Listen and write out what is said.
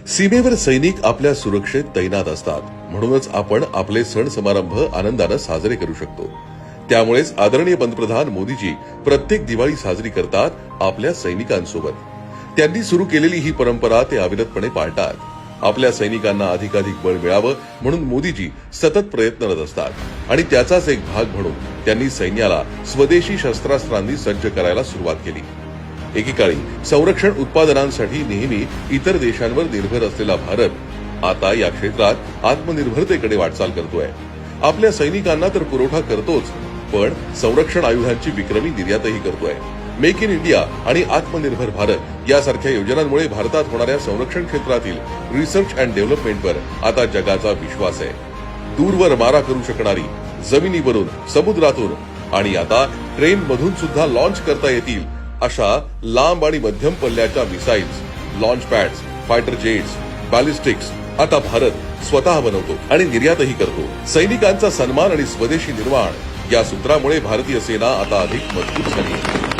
सीमेवर सैनिक आपल्या सुरक्षेत तैनात असतात, म्हणूनच आपण आपले सण समारंभ आनंदाने साजरे करू शकतो। त्यामुळेच आदरणीय पंतप्रधान मोदीजी प्रत्येक दिवाळी साजरी करतात आपल्या सैनिकांसोबत। त्यांनी सुरू केलेली ही परंपरा ते अविरतपणे पाळतात। आपल्या सैनिकांना अधिकाधिक बळ मिळावं म्हणून मोदीजी सतत प्रयत्नरत असतात आणि त्याचाच एक भाग म्हणून त्यांनी सैन्याला स्वदेशी शस्त्रास्त्रांनी सज्ज करायला सुरुवात केली। एकेकाळी संरक्षण उत्पादनांसाठी नेहमी इतर देशांवर निर्भर असलेला भारत आता या क्षेत्रात आत्मनिर्भरतेकडे वाटचाल करतोय। आपल्या सैनिकांना तर पुरवठा करतोच, पण संरक्षण आयुधांची विक्रमी निर्यातही करतोय। मेक इन इंडिया आणि आत्मनिर्भर भारत यासारख्या योजनांमुळे भारतात होणाऱ्या संरक्षण क्षेत्रातील रिसर्च अँड डेव्हलपमेंटवर आता जगाचा विश्वास आहे। दूरवर मारा करू शकणारी, जमिनीवरून, समुद्रातून आणि आता ट्रेन मधून सुद्धा लॉन्च करता येतील अशा लांब आणि मध्यम पल्ल्याच्या मिसाईल्स, लॉन्च पॅड्स, फायटर जेट्स, बॅलिस्टिक्स आता भारत स्वतः बनवतो आणि निर्यातही करतो। सैनिकांचा सन्मान आणि स्वदेशी निर्माण या सूत्रामुळे भारतीय सेना आता अधिक मजबूत झाली आहे।